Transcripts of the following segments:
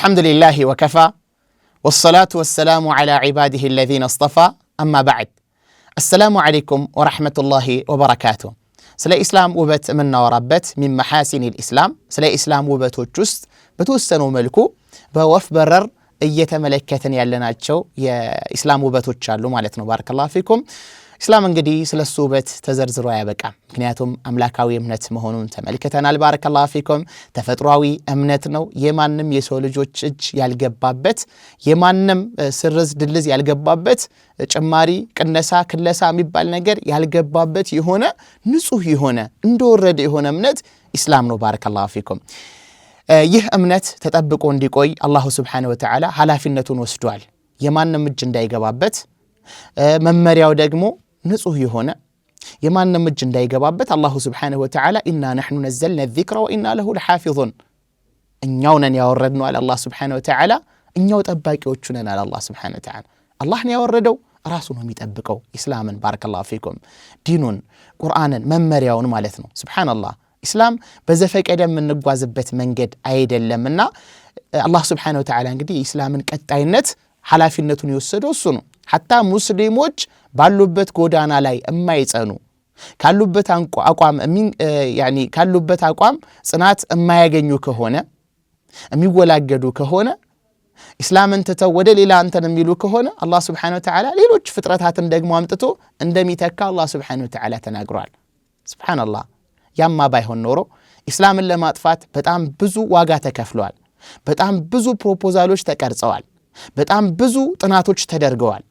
الحمد لله وكفى والصلاة والسلام على عباده الذين اصطفى أما بعد السلام عليكم ورحمة الله وبركاته سلا إسلام وبت من وربت من محاسن الإسلام سلا إسلام وبت وجست بتوسنوا ملكو بوف برر እየተመለከተን ያለናቸው የኢስላም ውበቶች አሉ ማለት ነው። ባረከላሁ ፊኩም። ኢስላም እንግዲህ ስለሱ ውበት ተዘርዝሮ ያበቃም። ምክንያቱም አምላካዊ እምነት መሆኑን ተመልክተናል። ባረከላሁ ፊኩም። ተፈጥሯዊ እምነት ነው። የማንም የሰው ልጆች እጅ ያልገባበት፣ የማንም ስርዝ ድልዝ ያልገባበት፣ ጭማሪ ቅነሳ ክለሳ የሚባል ነገር ያልገባበት የሆነ ንጹህ የሆነ እንደወረደ የሆነ እምነት ኢስላም ነው። ባረከላሁ ፊኩም። ይህ እምነት ተጠብቆ እንዲቆይ አላሁ Subhanahu Wa Ta'ala ኃላፊነቱን ወስዷል። የማንም እጅ እንዳይገባበት መመሪያው ደግሞ ንጹህ የሆነ የማንም እጅ እንዳይገባበት አላሁ Subhanahu Wa Ta'ala ኢና ነህኑ ነዘልና الذكر ወኢና ለሁ ለሐፊዙን እኛው ነን ያወረድነው አለ አላህ Subhanahu Wa Ta'ala። እኛው ጠባቂዎቹ ነን አለ አላህ Subhanahu Wa Ta'ala። አላህ ነው ያወረደው፣ ራሱ ነው የሚጠብቀው ኢስላምን። ባረከላሁ ፊኩም። ዲኑን ቁርአንን መመሪያውን ማለት ነው። ሱብሃንአላህ ኢስላም በዘፈቀደ የምንጓዝበት መንገድ አይደለምና አላህ Subhanahu Wa Ta'ala እንግዲህ ኢስላምን ቀጣይነት ኃላፊነቱን የወሰደው እሱ ነው። ሐታ ሙስሊሞች ባሉበት ጎዳና ላይ የማይጸኑ ካሉበት አቋም ጽናት የማያገኙ ከሆነ የሚወላገዱ ከሆነ ኢስላምን ተተው ወደ ሌላ አንተን የሚሉ ከሆነ አላህ Subhanahu Wa Ta'ala ሌሎች ፍጥረታትን ደግሞ አምጥቶ እንደሚተካ አላህ Subhanahu Wa Ta'ala ተናግሯል። ሱብሃንአላህ። ያማ ባይሆን ኖሮ ኢስላምን ለማጥፋት በጣም ብዙ ዋጋ ተከፍሏል። በጣም ብዙ ፕሮፖዛሎች ተቀርጸዋል። በጣም ብዙ ጥናቶች ተደርገዋል።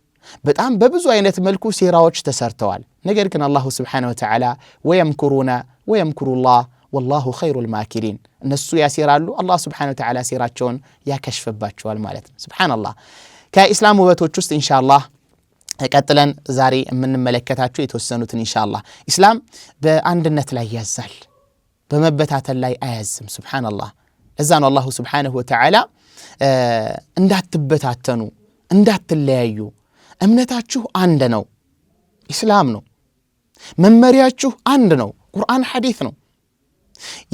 በጣም በብዙ አይነት መልኩ ሴራዎች ተሰርተዋል። ነገር ግን አላሁ Subhanahu Wa Ta'ala ወየምኩሩና ወየምኩሩላህ ወላሁ ኸይሩል ማኪሪን እነሱ ያሴራሉ፣ አላህ Subhanahu Wa Ta'ala ሴራቸውን ያከሽፍባቸዋል ማለት ነው። ሱብሃንአላህ። ከኢስላም ውበቶች ውስጥ ኢንሻአላህ ቀጥለን ዛሬ የምንመለከታቸው የተወሰኑትን ኢንሻአላህ። ኢስላም በአንድነት ላይ ያዛል፣ በመበታተል ላይ አያዝም። ሱብሃንአላህ። ለዛ ነው አላሁ Subhanahu Wa Ta'ala እንዳትበታተኑ እንዳትለያዩ እምነታችሁ አንድ ነው፣ ኢስላም ነው። መመሪያችሁ አንድ ነው፣ ቁርአን ሐዲስ ነው።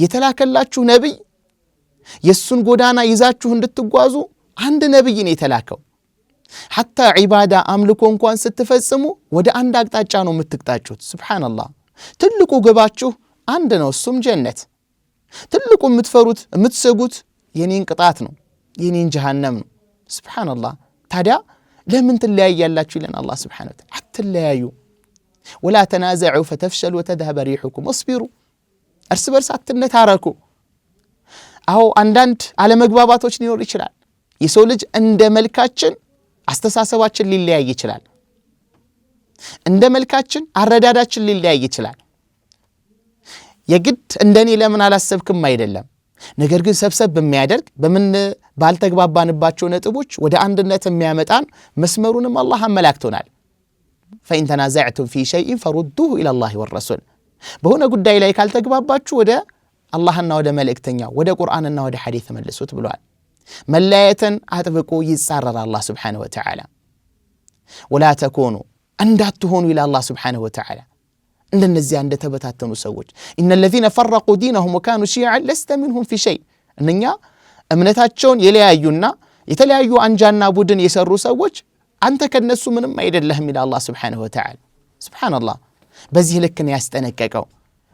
የተላከላችሁ ነብይ የሱን ጎዳና ይዛችሁ እንድትጓዙ አንድ ነብይ ነው የተላከው። ሐታ ዒባዳ አምልኮ እንኳን ስትፈጽሙ ወደ አንድ አቅጣጫ ነው የምትጣጩት። ሱብሃንአላህ። ትልቁ ግባችሁ አንድ ነው፣ እሱም ጀነት። ትልቁ የምትፈሩት የምትሰጉት የኔን ቅጣት ነው፣ የኔን ጀሃነም ነው። ሱብሃንአላህ። ታዲያ ለምን ትለያያላችሁ ይለን አላህ Subhanahu Wa Ta'ala። አትለያዩ። ወላ ተናዘዑ ፈተፍሸሉ ወተذهب ريحكم واصبروا። እርስ በርስ አትነታረኩ። አዎ አንዳንድ አለመግባባቶች ሊኖር ይችላል። የሰው ልጅ እንደ መልካችን አስተሳሰባችን ሊለያይ ይችላል። እንደ መልካችን አረዳዳችን ሊለያይ ይችላል። የግድ እንደኔ ለምን አላሰብክም አይደለም። ነገር ግን ሰብሰብ በሚያደርግ በምን ባልተግባባንባቸው ነጥቦች ወደ አንድነት የሚያመጣን መስመሩንም አላህ አመላክቶናል። فإن تنازعتم في شيء فردوه إلى الله والرسول። በሆነ ጉዳይ ላይ ካልተግባባችሁ ወደ አላህና ወደ መልእክተኛው ወደ ቁርአንና ወደ ሐዲስ መልሱት ብሏል። መለያየትን አጥብቆ ይጻረራል አላህ Subhanahu Wa Ta'ala። ولا تكونوا እንዳትሆኑ ይላል አላህ Subhanahu Wa Ta'ala እንደነዚያ እንደተበታተኑ ሰዎች። إن الذين فرقوا دينهم وكانوا شيعا لست منهم في شيء። እነኛ እምነታቸውን የለያዩና የተለያዩ አንጃና ቡድን የሰሩ ሰዎች አንተ ከነሱ ምንም አይደለህም ይላል አላህ Subhanahu Wa Ta'ala። ሱብሃንአላህ። በዚህ ልክ ነው ያስጠነቀቀው።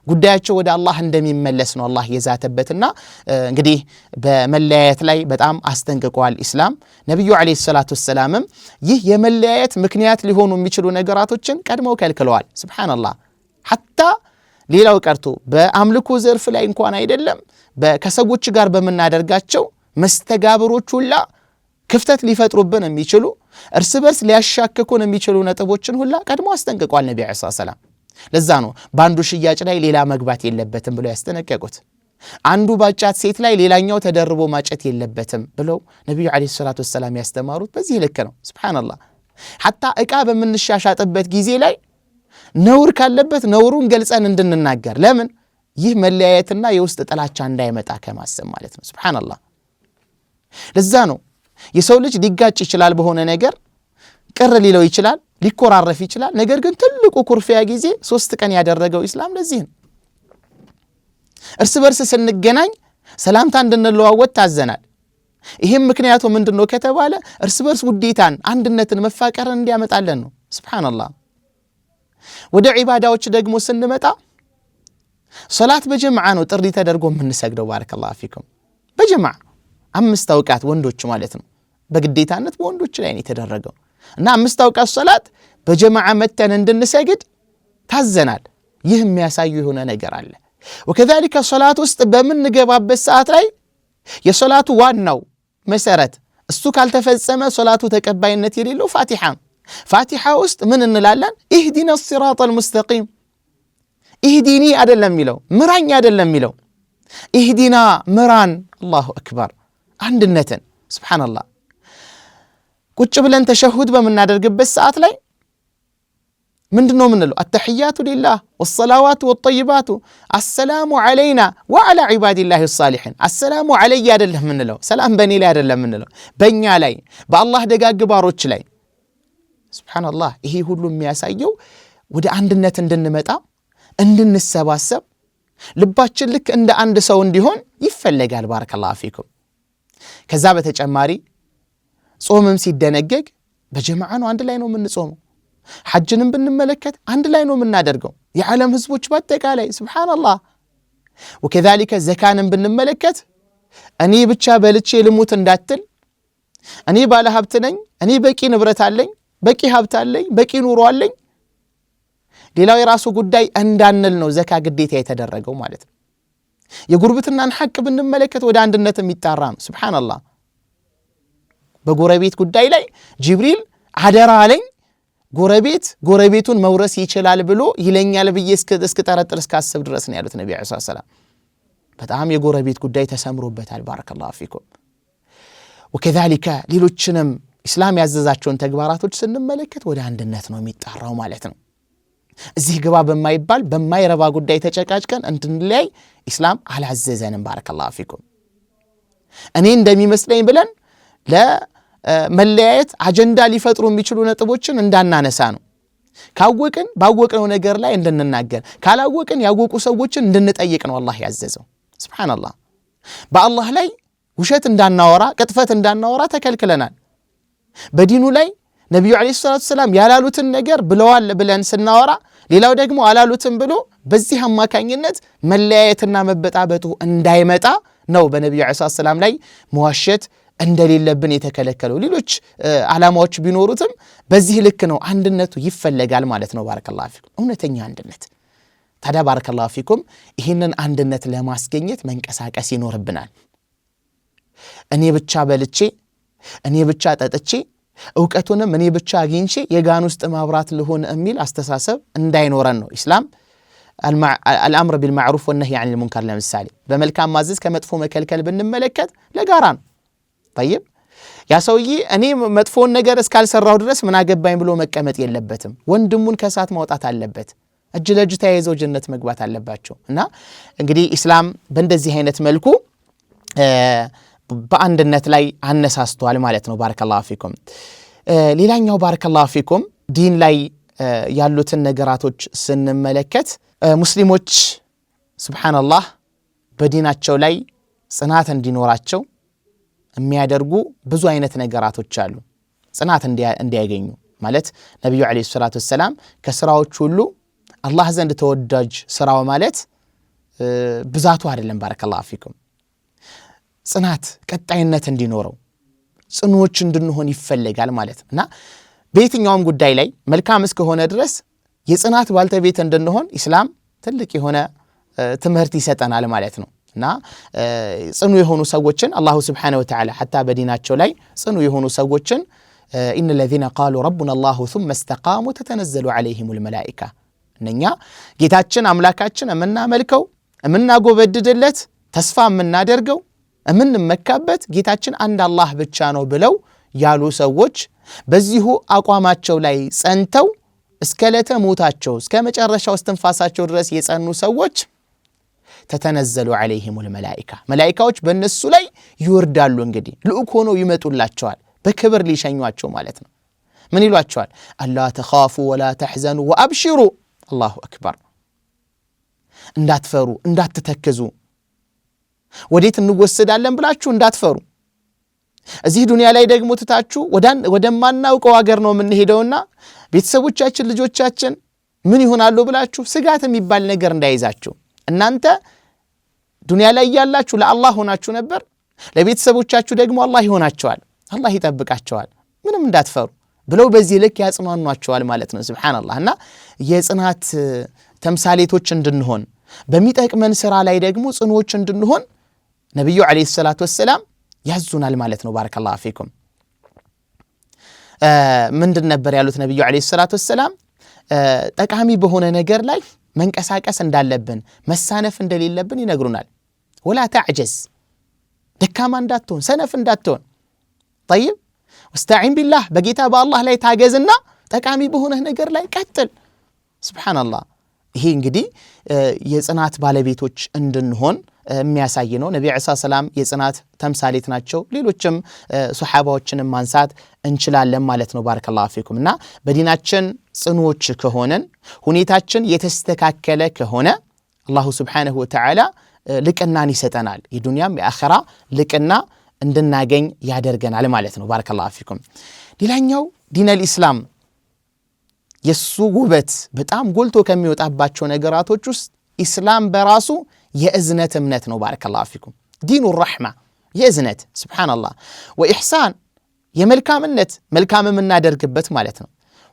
ጉዳያቸው ወደ አላህ እንደሚመለስ ነው አላህ የዛተበትና እንግዲህ በመለያየት ላይ በጣም አስጠንቅቋል ኢስላም። ነብዩ አለይሂ ሰላቱ ወሰላም ይህ የመለያየት ምክንያት ሊሆኑ የሚችሉ ነገራቶችን ቀድመው ከልክለዋል። ሱብሃንአላህ። ሐታ ሌላው ቀርቶ በአምልኮ ዘርፍ ላይ እንኳን አይደለም ከሰዎች ጋር በመናደርጋቸው መስተጋብሮች ሁላ ክፍተት ሊፈጥሩብን የሚችሉ እርስ በርስ ሊያሻክኩን የሚችሉ ነጥቦችን ሁላ ቀድመው አስጠንቅቋል ነብዩ አለይሂ ሰላም። ለዛ ነው ባንዱ ሽያጭ ላይ ሌላ መግባት የለበትም ብለው ያስጠነቀቁት። አንዱ ባጫት ሴት ላይ ሌላኛው ተደርቦ ማጨት የለበትም ብለው ነብዩ አለይሂ ሰላቱ ወሰላም ያስተማሩት በዚህ ልክ ነው። ሱብሃንአላህ። ሐታ ዕቃ በምንሻሻጥበት ጊዜ ላይ ነውር ካለበት ነውሩን ገልጸን እንድንናገር። ለምን? ይህ መለያየትና የውስጥ ጥላቻ እንዳይመጣ ከማሰብ ማለት ነው። ሱብሃንአላህ። ለዛ ነው የሰው ልጅ ሊጋጭ ይችላል፣ በሆነ ነገር ቅር ሊለው ይችላል፣ ሊኮራረፍ ይችላል። ነገር ግን ትልቁ ኩርፊያ ጊዜ 3 ቀን ያደረገው ኢስላም ለዚህ ነው። እርስ በርስ ስንገናኝ ሰላምታ እንድንለዋወጥ ታዘናል። ይሄም ምክንያቱ ምንድነው ከተባለ እርስ በርስ ውዴታን አንድነትን መፋቀርን እንዲያመጣለን ነው ሱብሃንአላህ ወደ ዒባዳዎች ደግሞ ስንመጣ ሶላት በጀማዓ ነው ጥሪ ተደርጎ የምንሰግደው ባረከላሁ ፊኩም በጀማዓ 5 አውቃት ወንዶች ማለት ነው በግዴታነት በወንዶች ላይ ነው የተደረገው እና 5 አውቃት ሶላት በጀማዓ መተን እንድንሰግድ ታዘናል ይህ የሚያሳዩ የሆነ ነገር አለ وكذلك ሶላት ውስጥ በመንገባበት ሰዓት ላይ የሶላቱ ዋናው መሰረት እሱ ካልተፈጸመ ሶላቱ ተቀባይነት የሌለው ፋቲሃ ውስጥ ምን እንላለን اهدنا الصراط المستقيم اهديني አይደለም የሚለው ምራኝ አይደለም የሚለው اهدنا ምራን الله اكبر አንድነትን ሱብሃንአላህ ቁጭ ብለን ተሸሁድ በመናደርግበት ሰዓት ላይ ምንድነው ምንለው التحيات لله والصلوات والطيبات السلام علينا وعلى عباد الله الصالحين السلام علي አይደለም ምንለው ሰላም በእኔ ላይ አይደለም ምንለው በእኛ ላይ በአላህ ደጋግ ባሮች ላይ ሱብሃንአላህ ይሄ ሁሉ የሚያሳየው ወደ አንድነት እንድንመጣ እንድንሰባሰብ ልባችን ልክ እንደ አንድ ሰው እንዲሆን ይፈልጋል ባረከላሁ ፊኩም ከዛ በተጨማሪ ጾምም ሲደነገግ በጀማዓ ነው አንድ ላይ ነው የምንጾመው ሐጅንም ብንመለከት አንድ ላይ ነው የምናደርገው የዓለም ህዝቦች በአጠቃላይ ሱብሃንአላህ وكذلك ዘካንም ብንመለከት እኔ ብቻ በልቼ ልሙት እንዳትል እኔ ባለ ሀብት ነኝ እኔ በቂ ንብረት አለኝ በቂ ሀብት አለኝ በቂ ኑሮ አለኝ ሌላው የራሱ ጉዳይ እንዳንል ነው ዘካ ግዴታ የተደረገው ማለት ነው የጉርብትናን ሐቅ ብንመለከት ወደ አንድነት የሚጣራ ነው ሱብሃንአላህ በጎረቤት ጉዳይ ላይ ጅብሪል አደራ አለኝ ጎረቤቱን መውረስ ይችላል ብሎ ይለኛል ብዬ እስከጠረጥር እስካስብ ድረስ ነው ያሉት ነብዩ ሰለላሁ ዐለይሂ ወሰለም በጣም የጎረቤት ጉዳይ ተሰምሮበታል ባረከላሁ ፊኩም وكذلك ሌሎችንም እስላም ያዘዛቸውን ተግባራቶች ስንመለከት ወደ አንድነት ነው የሚጣራው ማለት ነው እዚህ ግባ በማይባል በማይረባ ጉዳይ ተጨቃጭቀን እንድንለይ እስላም አላዘዘንም ባረከላሁ ፊኩም እኔ እንደሚመስለኝ ብለን ለመለያየት አጀንዳ ሊፈጥሩ የሚችሉ ነጥቦችን እንዳናነሳ ነው ካወቅን ባወቅነው ነገር ላይ እንድንናገር ካላወቅን ያወቁ ሰዎችን እንድንጠይቅ ነው አላህ ያዘዘው ሱብሃንአላህ በአላህ ላይ ውሸት እንዳናወራ ቅጥፈት እንዳናወራ ተከልክለናል በዲኑ ላይ ነብዩ አለይሂ ሰላቱ ሰላም ያላሉትን ነገር ብለዋል ብለን ስናወራ ሌላው ደግሞ አላሉትን ብሎ በዚህ አማካኝነት መለያየትና መበጣበጡ እንዳይመጣ ነው በነብዩ አለይሂ ሰላቱ ሰላም ላይ መዋሸት እንደሌለብን የተከለከለው ሌሎች አላማዎች ቢኖሩትም በዚህ ልክ ነው አንድነቱ ይፈልጋል ማለት ነው ባረከላሁ ፊኩም እውነተኛ አንድነት ታዲያ ባረከላሁ ፊኩም ይህንን አንድነት ለማስገኘት መንቀሳቀስ ይኖርብናል እኔ ብቻ በልቼ እኔ ብቻ ጠጥቼ ዕውቀቱንም እኔ ብቻ አግኝቼ የጋን ውስጥ ማብራት ልሆን የሚል አስተሳሰብ እንዳይኖረን ነው ኢስላም الامر بالمعروف والنهي عن المنكر ለምሳሌ በመልካም ማዘዝ ከመጥፎ መከልከል ብንመለከት ለጋራ ነው طيب ያ ሰውዬ እኔ መጥፎን ነገር እስካልሰራው ድረስ ምን አገባኝ ብሎ መቀመጥ የለበትም ወንድሙን ከሳት ማውጣት አለበት እጅ ለእጅ ተያይዘው ጀነት መግባት አለባቸው እና እንግዲህ ኢስላም በእንደዚህ አይነት መልኩ በአንድነት ላይ አነሳስቷል ማለት ነው ባረከላሁ ፊኩም ሌላኛው ባረከላሁ ፊኩም ዲን ላይ ያሉትን ነገራቶች ስንመለከት ሙስሊሞች ሱብሃንአላህ በዲናቸው ላይ ጽናት እንዲኖራቸው የሚያደርጉ ብዙ አይነት ነገራቶች አሉ ጽናት እንዲያገኙ ማለት ነብዩ አለይሂ ሰላቱ ሰላም ከስራዎች ሁሉ አላህ ዘንድ ተወዳጅ ስራው ማለት ብዛቱ አይደለም ባረከላሁ ፊኩም ጽናት ቀጣይነት እንዲኖረው ጽኑዎች እንድንሆን ይፈልጋል ማለት እና በየትኛውም ጉዳይ ላይ መልካም እስከሆነ ድረስ የጽናት ባልተቤት እንድንሆን ኢስላም ትልቅ የሆነ ትምህርት ይሰጠናል ማለት ነው እና ጽኑ የሆኑ ሰዎችን አላሁ Subhanahu Wa Ta'ala hatta በዲናቸው ላይ ጽኑ የሆኑ ሰዎችን إن الذين قالوا ربنا الله ثم استقاموا تتنزل عليهم الملائكة እነኛ ጌታችን አምላካችን የምናመልከው የምናጎበድድለት ተስፋ የምናደርገው የምንመካበት ጌታችን አንድ አላህ ብቻ ነው ብለው ያሉ ሰዎች በዚሁ አቋማቸው ላይ ጸንተው እስከ ለተ ሞታቸው እስከ መጨረሻው እስትንፋሳቸው ድረስ የጸኑ ሰዎች ተተነዘሉ عليهم الملائكة መላእክቶች በእነሱ ላይ ይወርዳሉ እንግዲህ ልኡክ ሆነው ይመጡላቸዋል በክብር ሊሸኙአቸው ማለት ነው ምን ይሏቸዋል አላ ተኻፉ ወላ ተሕዘኑ ወአብሽሩ አላሁ አክበር እንዳትፈሩ እንዳትተከዙ ወዴት እንወሰዳለን ብላችሁ እንዳትፈሩ እዚህ ዱንያ ላይ ደግሞ ትታችሁ ወደማናውቀው ሀገር ነው የምንሄደውና ቤተሰቦቻችን ልጆቻችን ምን ይሆናሉ ብላችሁ ስጋት የሚባል ነገር እንዳይዛችሁ። እናንተ ዱንያ ላይ ያላችሁ ለአላህ ሆናችሁ ነበር፣ ለቤተሰቦቻችሁ ደግሞ አላህ ይሆናቸዋል፣ አላህ ይጠብቃቸዋል፣ ምንም እንዳትፈሩ ብለው በዚህ ልክ ያጽናኗቸዋል ማለት ነው። ሱብሃንአላህ። እና የጽናት ተምሳሌቶች እንድንሆን በሚጠቅመን ስራ ላይ ደግሞ ጽኖች እንድንሆን ነብዩ አለይሂ ሰላቱ ወሰለም ያዙናል ማለት ነው። ባረከላሁ ፊኩም። ምንድን ነበር ያሉት ነብዩ አለይሂ ሰላቱ ወሰለም? ጠቃሚ በሆነ ነገር ላይ መንቀሳቀስ እንዳለብን መሳነፍ እንደሌለብን ይነግሩናል። ወላ ተዕጀዝ፣ ደካማ እንዳትሆን ሰነፍ እንዳትሆን። طيب ወስተዒን ቢላህ፣ በጌታ በአላህ ላይ ታገዝና ጠቃሚ በሆነ ነገር ላይ ቀጥል። ሱብሃንአላህ። ይሄ እንግዲህ የጽናት ባለቤቶች እንድንሆን የሚያሳይ ነው። ነብዩ ኢሳ ሰላም የጽናት ተምሳሌት ናቸው። ሌሎችም ሱሐባዎችንም ማንሳት እንችላለን ማለት ነው። ባረከላሁ ፊኩም። እና በዲናችን ጽኑዎች ከሆነን ሁኔታችን የተስተካከለ ከሆነ አላሁ ሱብሓነሁ ወተዓላ ልቅናን ይሰጠናል። የዱንያም የአኺራ ልቅና እንድናገኝ ያደርገናል ማለት ነው። ባረከላሁ ፊኩም። ሌላኛው ዲነል ኢስላም የሱ ውበት በጣም ጎልቶ ከሚወጣባቸው ነገራቶች ውስጥ ኢስላም በራሱ የእዝነት እምነት ነው። ባረከላሁ ፊኩም። ዲኑ ረሕማ የእዝነት ሱብሓነላህ፣ ወኢሕሳን የመልካምነት መልካም የምናደርግበት ማለት ነው።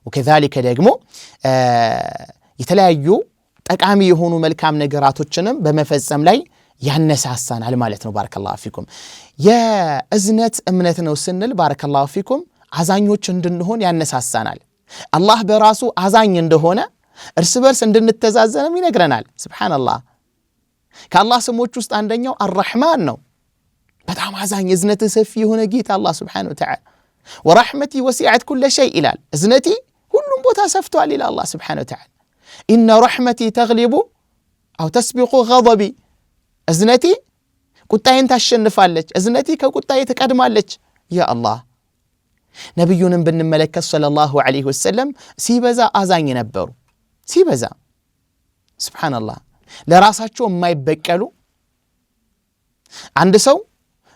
ወከዛሊከ ደግሞ የተለያዩ ጠቃሚ የሆኑ መልካም ነገራቶችንም በመፈጸም ላይ ያነሳሳናል ማለት ነው። ባረከላሁ ፊኩም። የእዝነት እምነት ነው ስንል ባረከላሁ ፊኩም አዛኞች እንድንሆን ያነሳሳናል። አላህ በራሱ አዛኝ እንደሆነ እርስ በርስ እንድንተዛዘንም ይነግረናል። ሱብሓነላህ። ከአላህ ስሞች ውስጥ አንደኛው አርረሕማን ነው። በጣም አዛኝ እዝነት ሰፊ የሆነ ጌታ አላህ ሱብሓነሁ ወተዓላ። ወረሕመቲ ወሲዐት ኩለ ሸይ ይላል። እዝነቲ ሁሉም ቦታ ሰፍቷል ይላል አላህ ሱብሓነሁ ወተዓላ። ኢነ ረሕመቲ ተግሊቡ አው ተስቢቁ ገضቢ፣ እዝነቲ ቁጣዬን ታሸንፋለች፣ እዝነቲ ከቁጣዬ ትቀድማለች። ያ አላህ። ነቢዩንም ብንመለከት ሰለላሁ ዐለይሂ ወሰለም ሲበዛ አዛኝ ነበሩ። ሲበዛ ሱብሓነላህ። ለራሳቸው የማይበቀሉ፣ አንድ ሰው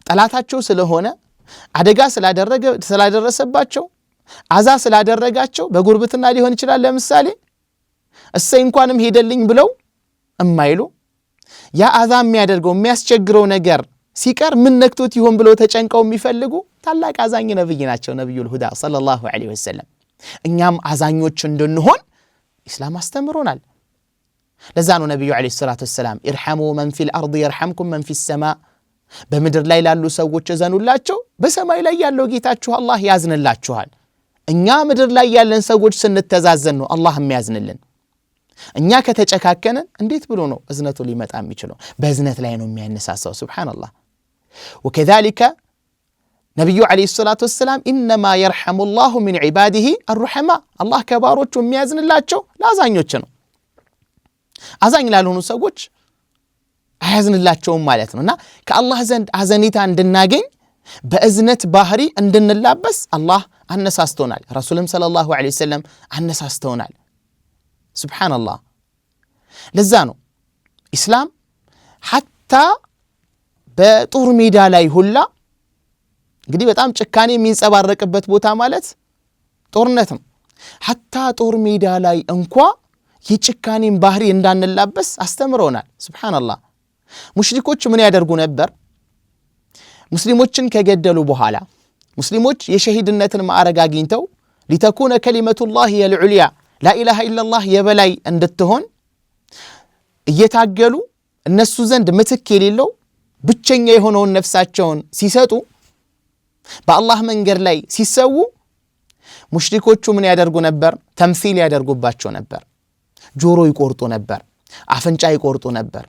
ጠላታቸው ስለሆነ አደጋ ስላደረሰባቸው አዛ ስላደረጋቸው በጉርብትና ሊሆን ይችላል ለምሳሌ እሰይ እንኳንም ሄደልኝ ብለው እማይሉ፣ ያ አዛ የሚያደርገው የሚያስቸግረው ነገር ሲቀር ምን ነክቶት ይሆን ብለው ተጨንቀው የሚፈልጉ ታላቅ አዛኝ ነብይ ናቸው ነብዩል ሁዳ ሰለላሁ ዐለይሂ ወሰለም። እኛም አዛኞች እንድንሆን ኢስላም አስተምሮናል። ለዛ ነው ነብዩ ዐለይሂ ሰላቱ ወሰላም ኢርሐሙ መን ፊል አርድ የርሐምኩም መን ፊስ ሰማ፣ በምድር ላይ ላሉ ሰዎች እዘኑላቸው በሰማይ ላይ ያለው ጌታችሁ አላህ ያዝንላችኋል። እኛ ምድር ላይ ያለን ሰዎች ስንተዛዘን ነው አላህ የሚያዝንልን። እኛ ከተጨካከንን እንዴት ብሎ ነው እዝነቱ ሊመጣ የሚችለው? በእዝነት ላይ ነው የሚያነሳሳው። ሱብሃንአላህ። ወከዛሊከ ነብዩ ዐለይሂ ሰላቱ ወሰላም ኢነማ የርሐሙ ላሁ ሚን ዒባዲሂ አርሩሐማ፣ አላህ ከባሮቹ የሚያዝንላቸው ለአዛኞች ነው። አዛኝ ላልሆኑ ሰዎች አያዝንላቸውም ማለት ነው። እና ከአላህ ዘንድ አዘኔታ እንድናገኝ በእዝነት ባህሪ እንድንላበስ አላህ አነሳስቶናል። ረሱልም ሰለላሁ ዐለይሂ ወሰለም አነሳስተውናል። ሱብሓነላህ። ለዛ ነው ኢስላም ሐታ በጦር ሜዳ ላይ ሁላ እንግዲህ በጣም ጭካኔ የሚንጸባረቅበት ቦታ ማለት ጦርነት ነው። ሐታ ጦር ሜዳ ላይ እንኳ የጭካኔን ባህሪ እንዳንላበስ አስተምሮናል። ሱብሓነላህ። ሙሽሪኮች ምን ያደርጉ ነበር? ሙስሊሞችን ከገደሉ በኋላ ሙስሊሞች የሸሂድነትን ማዕረግ አግኝተው ሊተኩነ ከሊመቱላህ የልዑልያ ላኢላሃ ኢላላህ የበላይ እንድትሆን እየታገሉ እነሱ ዘንድ ምትክ የሌለው ብቸኛ የሆነውን ነፍሳቸውን ሲሰጡ በአላህ መንገድ ላይ ሲሰዉ ሙሽሪኮቹ ምን ያደርጉ ነበር? ተምሲል ያደርጉባቸው ነበር። ጆሮ ይቆርጡ ነበር፣ አፍንጫ ይቆርጡ ነበር፣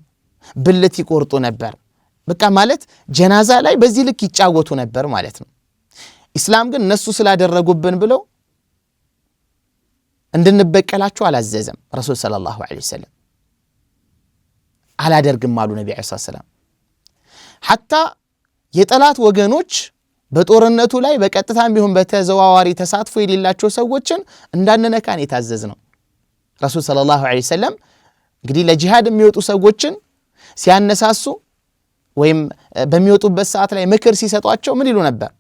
ብልት ይቆርጡ ነበር። በቃ ማለት ጀናዛ ላይ በዚህ ልክ ይጫወቱ ነበር ማለት ነው። ኢስላም ግን እነሱ ስላደረጉብን ብለው እንድንበቀላቸው አላዘዘም። ረሱል ሰለላሁ ዐለይሂ ወሰለም አላደርግም አሉ ነብዩ ሰለላሁ ዐለይሂ ወሰለም። ሐታ የጠላት ወገኖች በጦርነቱ ላይ በቀጥታም ቢሆን በተዘዋዋሪ ተሳትፎ የሌላቸው ሰዎችን እንዳንነካን የታዘዝ ነው። ረሱል ሰለላሁ ዐለይሂ ወሰለም እንግዲህ ለጂሃድ የሚወጡ ሰዎችን ሲያነሳሱ ወይም በሚወጡበት ሰዓት ላይ ምክር ሲሰጧቸው ምን ይሉ ነበር?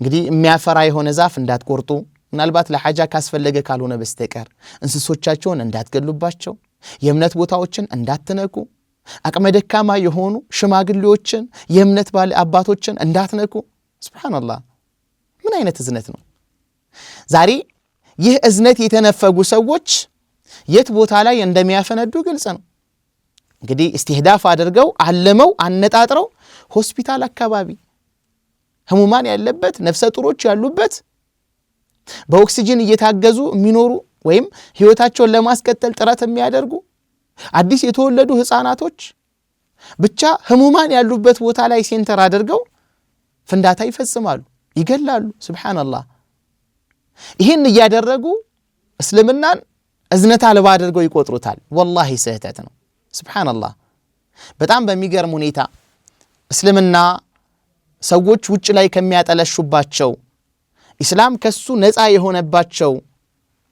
እንግዲህ የሚያፈራ የሆነ ዛፍ እንዳትቆርጡ፣ ምናልባት ለሐጃ ካስፈለገ ካልሆነ በስተቀር እንስሶቻቸውን እንዳትገሉባቸው፣ የእምነት ቦታዎችን እንዳትነኩ፣ አቅመ ደካማ የሆኑ ሽማግሌዎችን የእምነት ባለ አባቶችን እንዳትነኩ። ሱብሃንአላህ ምን አይነት እዝነት ነው? ዛሬ ይህ እዝነት የተነፈጉ ሰዎች የት ቦታ ላይ እንደሚያፈነዱ ግልጽ ነው። እንግዲህ ኢስቲህዳፍ አድርገው አለመው አነጣጥረው ሆስፒታል አካባቢ ህሙማን ያለበት ነፍሰ ጡሮች ያሉበት በኦክሲጅን እየታገዙ የሚኖሩ ወይም ህይወታቸውን ለማስቀጠል ጥረት የሚያደርጉ አዲስ የተወለዱ ህፃናቶች ብቻ ህሙማን ያሉበት ቦታ ላይ ሴንተር አድርገው ፍንዳታ ይፈጽማሉ፣ ይገላሉ። ሱብሃንአላህ ይህን እያደረጉ እስልምናን እዝነት አልባ አድርገው ይቆጥሩታል። ወላሂ ስህተት ነው። ሱብሃንአላህ በጣም በሚገርም ሁኔታ እስልምና ሰዎች ውጭ ላይ ከሚያጠለሹባቸው ኢስላም ከሱ ነፃ የሆነባቸው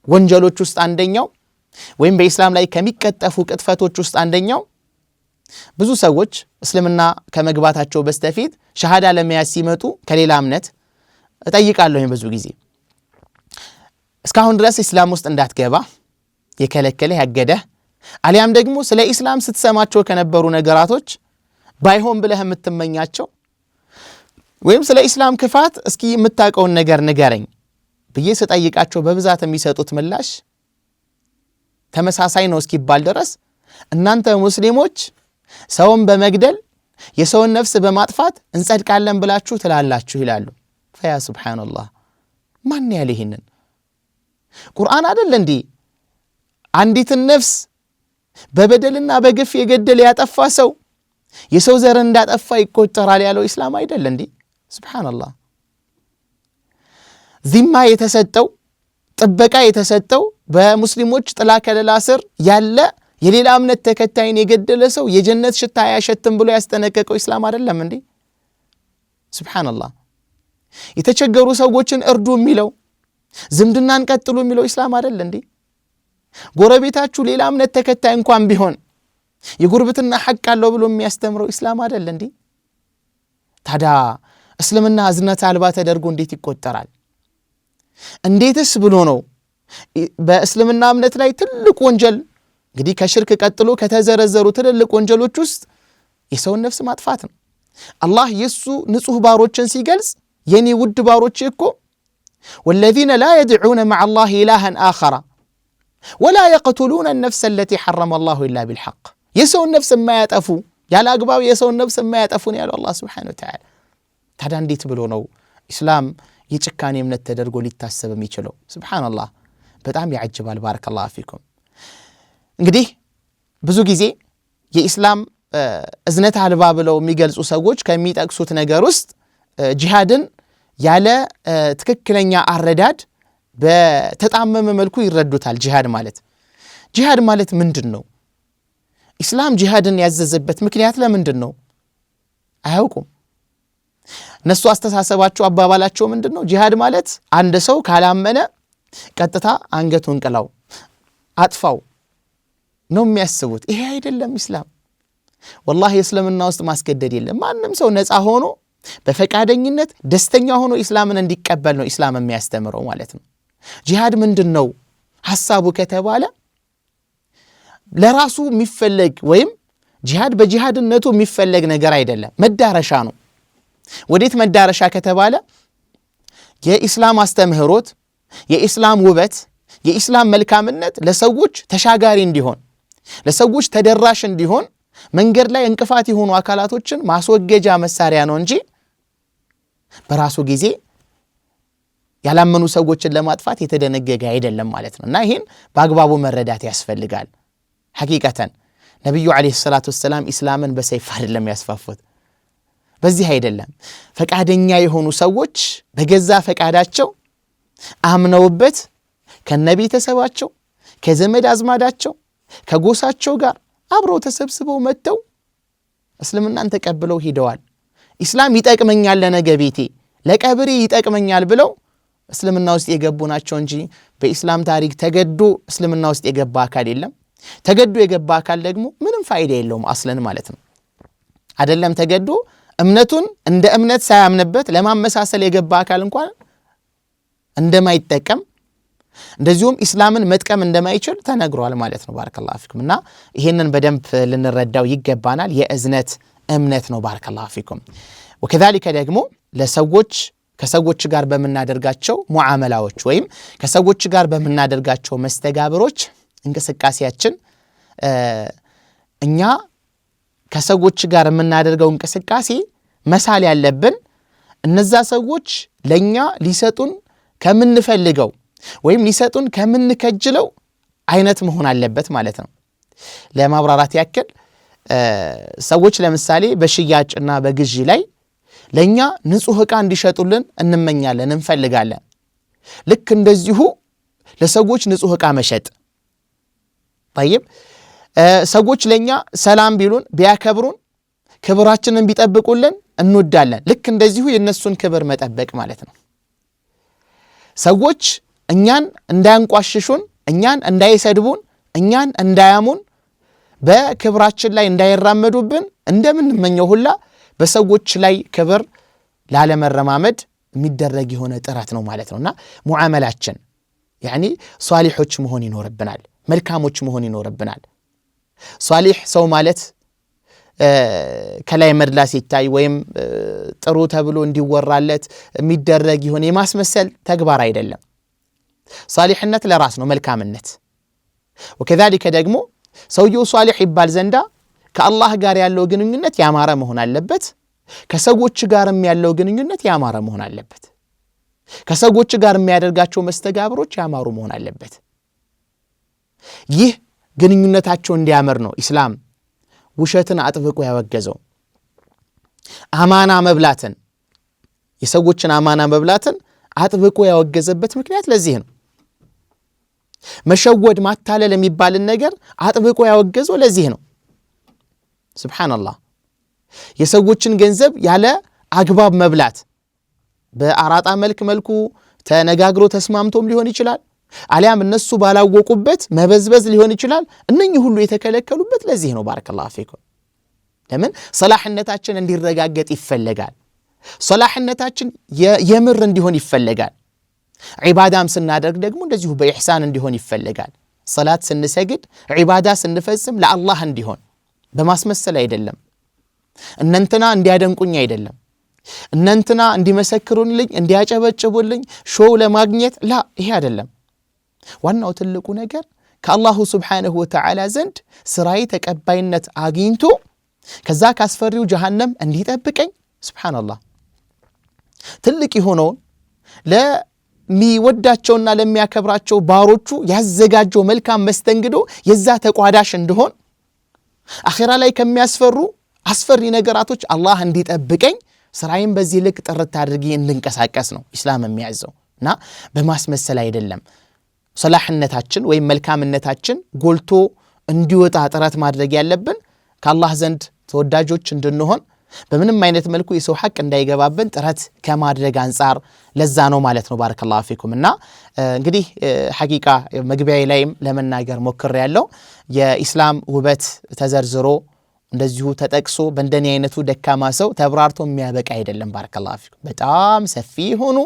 ወንጀሎች ውስጥ አንደኛው ወይም በኢስላም ላይ ከሚቀጠፉ ቅጥፈቶች ውስጥ አንደኛው ብዙ ሰዎች እስልምና ከመግባታቸው በስተፊት ሸሃዳ ለመያዝ ሲመጡ ከሌላ እምነት እጠይቃለሁ ብዙ ጊዜ እስካሁን ድረስ ኢስላም ውስጥ እንዳትገባ የከለከለ ያገደ አሊያም ደግሞ ስለ ኢስላም ስትሰማቸው ከነበሩ ነገራቶች ባይሆን ብለህ የምትመኛቸው ወይም ስለ ኢስላም ክፋት እስኪ የምታውቀውን ነገር ንገረኝ ብዬ ስጠይቃቸው በብዛት የሚሰጡት ምላሽ ተመሳሳይ ነው እስኪባል ድረስ እናንተ ሙስሊሞች ሰውን በመግደል የሰውን ነፍስ በማጥፋት እንጸድቃለን ብላችሁ ትላላችሁ ይላሉ። ፈያ ሱብሃንአላህ ማን ያለ ይሄንን ቁርአን አይደል እንዴ አንዲትን ነፍስ በበደልና በግፍ የገደለ ያጠፋ ሰው የሰው ዘር እንዳጠፋ ይቆጠራል ያለው ኢስላም አይደል እንዴ? ሱብሃንአላህ ዚማ የተሰጠው ጥበቃ የተሰጠው በሙስሊሞች ጥላ ከለላ ስር ያለ የሌላ እምነት ተከታይን የገደለ ሰው የጀነት ሽታ ያሸትም ብሎ ያስጠነቀቀው ኢስላም አይደለም እንዴ? ሱብሃንአላህ የተቸገሩ ሰዎችን እርዱ የሚለው ዝምድናን ቀጥሉ የሚለው ኢስላም አይደል እንዴ? ጎረቤታችሁ ሌላ እምነት ተከታይ እንኳን ቢሆን የጉርብትና ሐቅ አለው ብሎ የሚያስተምረው ኢስላም አይደል እንዴ? ታዲያ እስልምና እዝነት አልባ ተደርጎ እንዴት ይቆጠራል? እንዴትስ ብሎ ነው በእስልምና እምነት ላይ ትልቅ ወንጀል እንግዲህ ከሽርክ ቀጥሎ ከተዘረዘሩ ትልልቅ ወንጀሎች ውስጥ የሰውን ነፍስ ማጥፋት ነው። አላህ የሱ ንጹህ ባሮችን ሲገልጽ የኔ ውድ ባሮች እኮ والذين لا يدعون مع الله إلها آخر ولا يقتلون النفس التي حرم الله إلا بالحق የሰውን ነፍስ የማያጠፉ ያለ አግባብ የሰውን ነፍስ የማያጠፉ ነው ያለው አላህ Subhanahu Wa Ta'ala። ታዲያ እንዴት ብሎ ነው ኢስላም የጭካኔ እምነት ተደርጎ ሊታሰብ የሚችለው? ሱብሃንአላህ በጣም ያጅባል። ባረከላሁ ፊኩም። እንግዲህ ብዙ ጊዜ የኢስላም እዝነት አልባ ብለው የሚገልጹ ሰዎች ከሚጠቅሱት ነገር ውስጥ ጂሃድን ያለ ትክክለኛ አረዳድ በተጣመመ መልኩ ይረዱታል። ጂሃድ ማለት ምንድነው? ኢስላም ጂሃድን ያዘዘበት ምክንያት ለምንድን ነው አያውቁም። እነሱ አስተሳሰባቸው አባባላቸው ምንድነው? ጂሃድ ማለት አንድ ሰው ካላመነ ቀጥታ አንገቱን ቅላው አጥፋው ነው የሚያስቡት። ይሄ አይደለም ኢስላም። ወላሂ እስልምና ውስጥ ማስገደድ የለም። ማንም ሰው ነፃ ሆኖ በፈቃደኝነት ደስተኛ ሆኖ ኢስላምን እንዲቀበል ነው ኢስላም የሚያስተምረው ማለት ነው። ጂሃድ ምንድነው ሐሳቡ ከተባለ ለራሱ የሚፈለግ ወይም ጂሃድ በጂሃድነቱ የሚፈለግ ነገር አይደለም፣ መዳረሻ ነው። ወዴት መዳረሻ ከተባለ የኢስላም አስተምህሮት፣ የኢስላም ውበት፣ የኢስላም መልካምነት ለሰዎች ተሻጋሪ እንዲሆን፣ ለሰዎች ተደራሽ እንዲሆን መንገድ ላይ እንቅፋት የሆኑ አካላቶችን ማስወገጃ መሳሪያ ነው እንጂ በራሱ ጊዜ ያላመኑ ሰዎችን ለማጥፋት የተደነገገ አይደለም ማለት ነው። እና ይሄን በአግባቡ መረዳት ያስፈልጋል። ሐቂቀተን ነብዩ አለይሂ ሰላቱ ወሰለም ኢስላምን በሰይፍ አይደለም ያስፋፉት፣ በዚህ አይደለም። ፈቃደኛ የሆኑ ሰዎች በገዛ ፈቃዳቸው አምነውበት ከነቤተሰባቸው ከዘመድ አዝማዳቸው ከጎሳቸው ጋር አብረው ተሰብስበው መጥተው እስልምናን ተቀብለው ሄደዋል። ኢስላም ይጠቅመኛል ለነገ ቤቴ ለቀብሬ ይጠቅመኛል ብለው እስልምና ውስጥ የገቡ ናቸው እንጂ በኢስላም ታሪክ ተገዶ እስልምና ውስጥ የገባ አካል የለም። ተገዶ የገባ አካል ደግሞ ምንም ፋይዳ የለውም አስለን ማለት ነው። አይደለም ተገዶ እምነቱን እንደ እምነት ሳያምንበት ለማመሳሰል የገባ አካል እንኳን እንደማይጠቀም እንደዚሁም እስላምን መጥቀም እንደማይችል ተነግሯል ማለት ነው። ባረከላሁ ፊኩም እና ይሄንን በደንብ ልንረዳው ይገባናል። የእዝነት እምነት ነው። ባረከላሁ ፊኩም ወከዛሊከ ደግሞ ለሰዎች ከሰዎች ጋር በመናደርጋቸው ሙዓመላዎች ወይም ከሰዎች ጋር በመናደርጋቸው መስተጋብሮች እንቅስቃሴያችን እኛ ከሰዎች ጋር የምናደርገው እንቅስቃሴ መሳል ያለብን እነዛ ሰዎች ለኛ ሊሰጡን ከምንፈልገው ወይም ሊሰጡን ከምንከጅለው አይነት መሆን አለበት ማለት ነው። ለማብራራት ያክል ሰዎች ለምሳሌ በሽያጭና በግዢ ላይ ለኛ ንጹህ ዕቃ እንዲሸጡልን እንመኛለን እንፈልጋለን። ልክ እንደዚሁ ለሰዎች ንጹህ ዕቃ መሸጥ طيب ሰዎች ለኛ ሰላም ቢሉን ቢያከብሩን ክብራችንን ቢጠብቁልን እንወዳለን። ልክ እንደዚሁ የነሱን ክብር መጠበቅ ማለት ነው። ሰዎች እኛን እንዳያንቋሽሹን እኛን እንዳይሰድቡን እኛን እንዳያሙን በክብራችን ላይ እንዳይራመዱብን እንደምንመኘው ሁላ በሰዎች ላይ ክብር ላለመረማመድ የሚደረግ የሆነ ጥረት ነው ማለት ነውና ሙዓመላችን ያኒ ሷሊሖች መሆን ይኖርብናል። መልካሞች መሆን ይኖርብናል። ሷሊህ ሰው ማለት ከላይ መድላስ ይታይ ወይም ጥሩ ተብሎ እንዲወራለት የሚደረግ ይሆን የማስመሰል ተግባር አይደለም። ሷሊህነት ለራስ ነው መልካምነት። ወከዛሊከ ደግሞ ሰውየው ሷሊህ ይባል ዘንዳ ከአላህ ጋር ያለው ግንኙነት ያማረ መሆን አለበት። ከሰዎች ጋርም ያለው ግንኙነት ያማረ መሆን አለበት። ከሰዎች ጋር የሚያደርጋቸው መስተጋብሮች ያማሩ መሆን አለበት። ይህ ግንኙነታቸው እንዲያመር ነው ኢስላም ውሸትን አጥብቆ ያወገዘው። አማና መብላትን የሰዎችን አማና መብላትን አጥብቆ ያወገዘበት ምክንያት ለዚህ ነው። መሸወድ ማታለል የሚባልን ነገር አጥብቆ ያወገዘው ለዚህ ነው። ሱብሃንአላህ የሰዎችን ገንዘብ ያለ አግባብ መብላት በአራጣ መልኩ ተነጋግሮ ተስማምቶም ሊሆን ይችላል፣ አሊያም እነሱ ባላወቁበት መበዝበዝ ሊሆን ይችላል። እነኚህ ሁሉ የተከለከሉበት ለዚህ ነው። ባረከላሁ ፊኩም ለምን ሰላህነታችን እንዲረጋገጥ ይፈለጋል። ሰላህነታችን የምር እንዲሆን ይፈለጋል። ዒባዳም ስናደርግ ደግሞ እንደዚሁ በኢሕሳን እንዲሆን ይፈለጋል። ሰላት ስንሰግድ ዒባዳ ስንፈጽም ለአላህ እንዲሆን በማስመሰል አይደለም። እነንትና እንዲያደንቁኝ አይደለም፣ እነንትና እንዲመሰክሩልኝ እንዲያጨበጭቡልኝ ሾው ለማግኘት ላ ይሄ አይደለም። ዋናው ትልቁ ነገር ከአላሁ ስብሓንሁ ወተዓላ ዘንድ ስራዬ ተቀባይነት አግኝቶ ከዛ ካስፈሪው ጀሃነም እንዲጠብቀኝ ሱብሓነላህ ትልቅ የሆነውን ለሚወዳቸውና ለሚያከብራቸው ባሮቹ ያዘጋጀው መልካም መስተንግዶ የዛ ተቋዳሽ እንደሆን አኺራ ላይ ከሚያስፈሩ አስፈሪ ነገራቶች አላህ እንዲጠብቀኝ ስራዬን በዚህ ልክ ጥርት አድርጌ እንድንቀሳቀስ ነው ኢስላም የሚያዘው እና በማስመሰል አይደለም። ሰላህነታችን ወይም መልካምነታችን ጎልቶ እንዲወጣ ጥረት ማድረግ ያለብን ከአላህ ዘንድ ተወዳጆች እንድንሆን በምንም አይነት መልኩ የሰው ሐቅ እንዳይገባብን ጥረት ከማድረግ አንፃር ለዛ ነው ማለት ነው። ባረከላሁ ፊኩም እና እንግዲህ ሐቂቃ መግቢያዬ ላይም ለመናገር ሞክሬያለሁ። የኢስላም ውበት ተዘርዝሮ እንደዚሁ ተጠቅሶ በእንደኔ አይነቱ ደካማ ሰው ተብራርቶ የሚያበቃ አይደለም። ባረከላሁ ፊኩም በጣም ሰፊ ሆኖ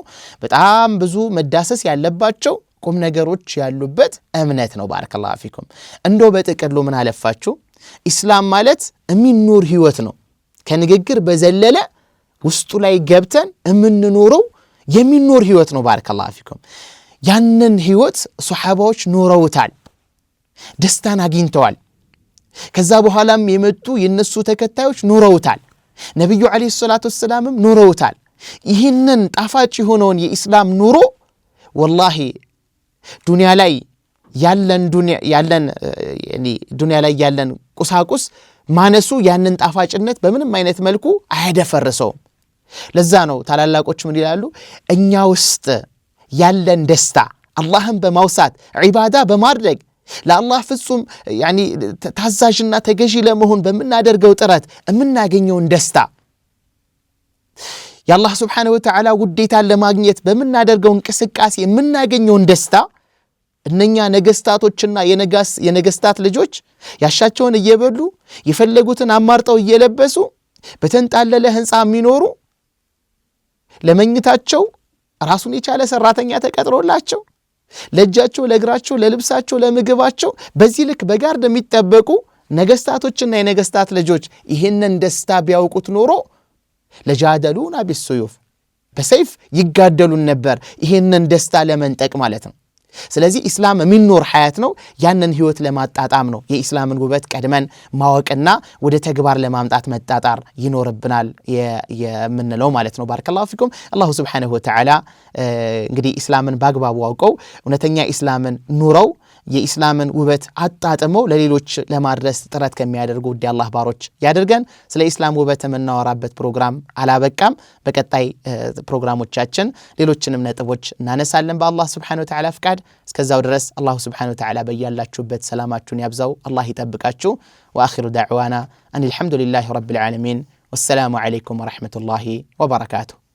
በጣም ብዙ መዳሰስ ያለባቸው ቁም ነገሮች ያሉበት እምነት ነው። ባረከላሁ ፊኩም እንደው በጥቅሉ ምን አለፋችሁ ኢስላም ማለት የሚኖር ህይወት ነው። ከንግግር በዘለለ ውስጡ ላይ ገብተን የምንኖረው የሚኖር ህይወት ነው። ባረከላሁ ፊኩም ያንን ህይወት ሱሐባዎች ኖረውታል፣ ደስታን አግኝተዋል። ከዛ በኋላም የመጡ የነሱ ተከታዮች ኖረውታል። ነብዩ አለይሂ ሰላቱ ወሰላምም ኖረውታል። ይህንን ጣፋጭ የሆነውን የኢስላም ኑሮ ወላሂ ዱንያ ላይ ያለን ቁሳቁስ ማነሱ ያንን ጣፋጭነት በምንም አይነት መልኩ አያደፈርሰውም። ለዛ ነው ታላላቆች ምን ይላሉ? እኛ ውስጥ ያለን ደስታ አላህን በማውሳት ዒባዳ በማድረግ ለአላህ ፍጹም ታዛዥና ተገዢ ለመሆን በምናደርገው ጥረት የምናገኘውን ደስታ የአላህ ስብሓነሁ ወተዓላ ውዴታን ለማግኘት በምናደርገው እንቅስቃሴ የምናገኘውን ደስታ እነኛ ነገስታቶችና የነገስታት ልጆች ያሻቸውን እየበሉ የፈለጉትን አማርጠው እየለበሱ በተንጣለለ ህንጻ የሚኖሩ ለመኝታቸው ራሱን የቻለ ሰራተኛ ተቀጥሮላቸው ለእጃቸው ለእግራቸው ለልብሳቸው ለምግባቸው በዚህ ልክ በጋርድ የሚጠበቁ ነገስታቶችና የነገስታት ልጆች ይህንን ደስታ ቢያውቁት ኖሮ ለጃደሉና ቢስዩፍ በሰይፍ ይጋደሉን ነበር ይህንን ደስታ ለመንጠቅ ማለት ነው። ስለዚህ ኢስላም የሚኖር ሐያት ነው። ያንን ህይወት ለማጣጣም ነው የኢስላምን ውበት ቀድመን ማወቅና ወደ ተግባር ለማምጣት መጣጣር ይኖርብናል የምንለው ማለት ነው። ባረከላሁ ፊኩም። አላሁ ሱብሓነሁ ወተዓላ እንግዲህ ኢስላምን በአግባቡ አውቀው እውነተኛ ኢስላምን ኑረው የኢስላምን ውበት አጣጥመው ለሌሎች ለማድረስ ጥረት ከሚያደርጉ ውድ አላህ ባሮች ያድርገን። ስለ ኢስላም ውበት የምናወራበት ፕሮግራም አላበቃም። በቀጣይ ፕሮግራሞቻችን ሌሎችንም ነጥቦች እናነሳለን በአላህ ሱብሓነሁ ወተዓላ ፍቃድ። እስከዛው ድረስ አላሁ ሱብሓነሁ ወተዓላ በያላችሁበት ሰላማችሁን ያብዛው፣ አላህ ይጠብቃችሁ። ወአኺሩ ዳዕዋና አን አልሐምዱሊላሂ ረቢል ዓለሚን ወሰላሙ ዓለይኩም ወረሕመቱላሂ ወበረካቱሁ።